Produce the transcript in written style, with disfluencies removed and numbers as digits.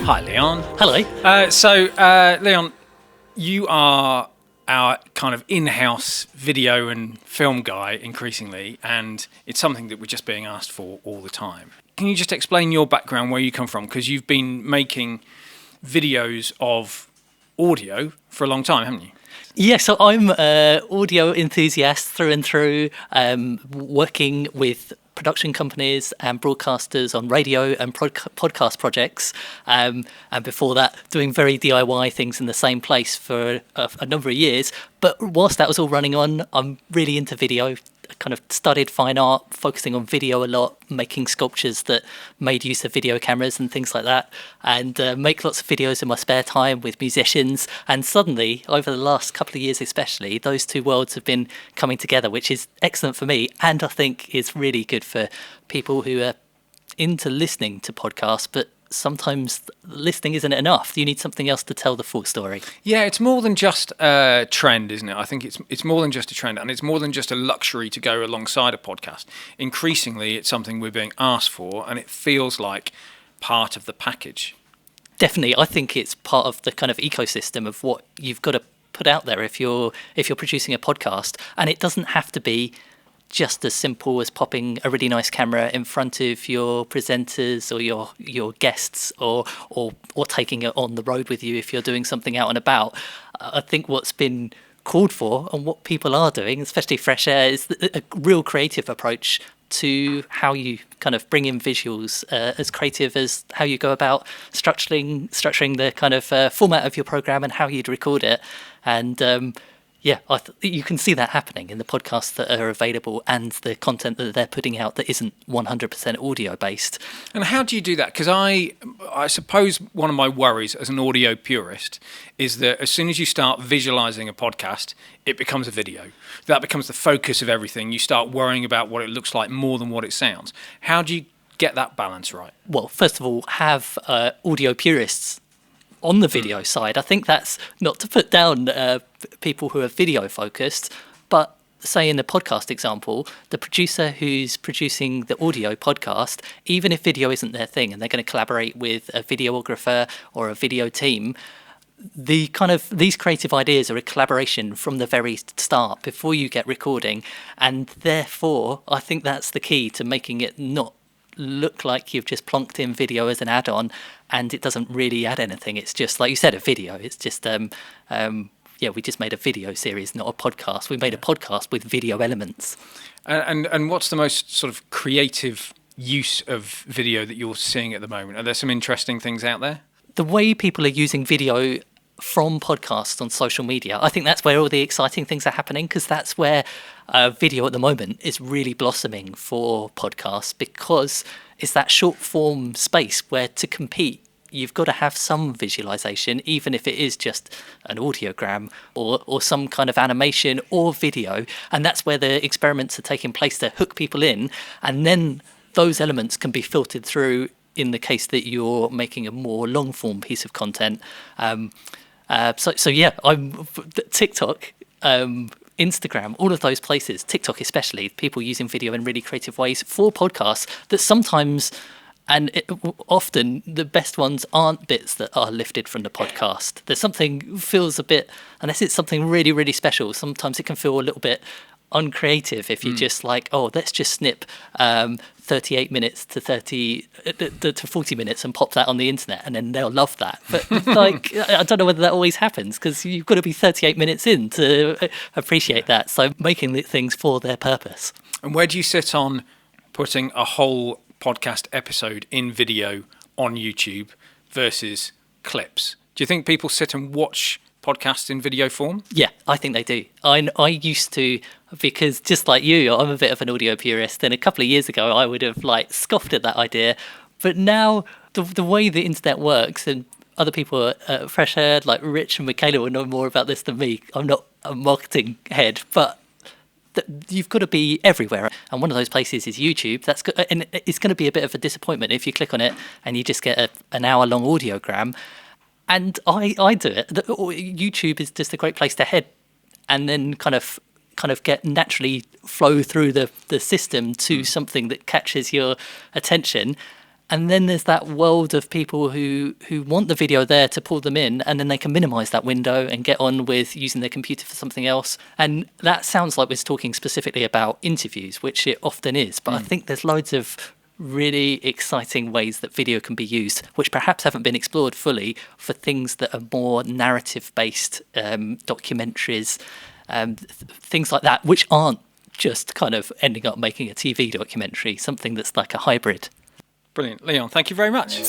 Hi, Leon. Hello. Leon, you are our kind of in-house video and film guy increasingly, and it's something that we're just being asked for all the time. Can you just explain your background, where you come from? Because you've been making videos of audio for a long time, haven't you? Yeah, so I'm an audio enthusiast through and through, working with production companies and broadcasters on radio and podcast projects. And before that, doing very DIY things in the same place for a number of years. But whilst that was all running on, I'm really into video. I kind of studied fine art, focusing on video a lot, making sculptures that made use of video cameras and things like that, and make lots of videos in my spare time with musicians. And suddenly, over the last couple of years especially, those two worlds have been coming together, which is excellent for me, and I think is really good for people who are into listening to podcasts, but sometimes listening isn't enough. You need something else to tell the full story. Yeah, it's more than just a trend, isn't it? I think it's more than just a trend, and it's more than just a luxury to go alongside a podcast. Increasingly, it's something we're being asked for, and it feels like part of the package. Definitely, I think it's part of the kind of ecosystem of what you've got to put out there if you're producing a podcast, and it doesn't have to be just as simple as popping a really nice camera in front of your presenters or your guests, or taking it on the road with you if you're doing something out and about. I think what's been called for and what people are doing, especially Fresh Air, is a real creative approach to how you kind of bring in visuals, as creative as how you go about structuring the kind of format of your program and how you'd record it. And you can see that happening in the podcasts that are available and the content that they're putting out that isn't 100% audio based. And how do you do that? Because I suppose one of my worries as an audio purist is that as soon as you start visualizing a podcast, it becomes a video. That becomes the focus of everything. You start worrying about what it looks like more than what it sounds. How do you get that balance right? Well, first of all, have audio purists on the video side. I think that's not to put down people who are video focused, but say in the podcast example, the producer who's producing the audio podcast, even if video isn't their thing and they're going to collaborate with a videographer or a video team, these creative ideas are a collaboration from the very start before you get recording, and therefore I think that's the key to making it not look like you've just plonked in video as an add-on and it doesn't really add anything. It's just, like you said, a video. It's just we just made a video series, not a podcast. We made a podcast with video elements. And what's the most sort of creative use of video that you're seeing at the moment? Are there some interesting things out there? The way people are using video from podcasts on social media, I think that's where all the exciting things are happening, because that's where video at the moment is really blossoming for podcasts, because it's that short form space where to compete you've got to have some visualization, even if it is just an audiogram or some kind of animation or video. And that's where the experiments are taking place to hook people in, and then those elements can be filtered through in the case that you're making a more long form piece of content. I'm TikTok, Instagram, all of those places, TikTok especially, people using video in really creative ways for podcasts that sometimes, often, the best ones aren't bits that are lifted from the podcast. There's something feels a bit, unless it's something really, really special, sometimes it can feel a little bit uncreative if you're just like, let's just snip 38 minutes to 40 minutes and pop that on the internet, and then they'll love that. But like, I don't know whether that always happens, because you've got to be 38 minutes in to appreciate that. So making things for their purpose. And where do you sit on putting a whole podcast episode in video on YouTube versus clips? Do you think people sit and watch podcasts in video form? Yeah, I think they do. I used to, because just like you, I'm a bit of an audio purist, and a couple of years ago I would have scoffed at that idea. But now the way the internet works, and other people at Fresh Air, like Rich and Michaela, will know more about this than me. I'm not a marketing head, but you've got to be everywhere, and one of those places is YouTube. And it's going to be a bit of a disappointment if you click on it and you just get an hour-long audiogram. And I do it. YouTube is just a great place to head, and then kind of get naturally flow through the system to something that catches your attention. And then there's that world of people who want the video there to pull them in, and then they can minimize that window and get on with using their computer for something else. And that sounds like we're talking specifically about interviews, which it often is. But I think there's loads of really exciting ways that video can be used, which perhaps haven't been explored fully, for things that are more narrative-based, documentaries, things like that, which aren't just kind of ending up making a TV documentary, something that's like a hybrid. Brilliant. Leon, thank you very much.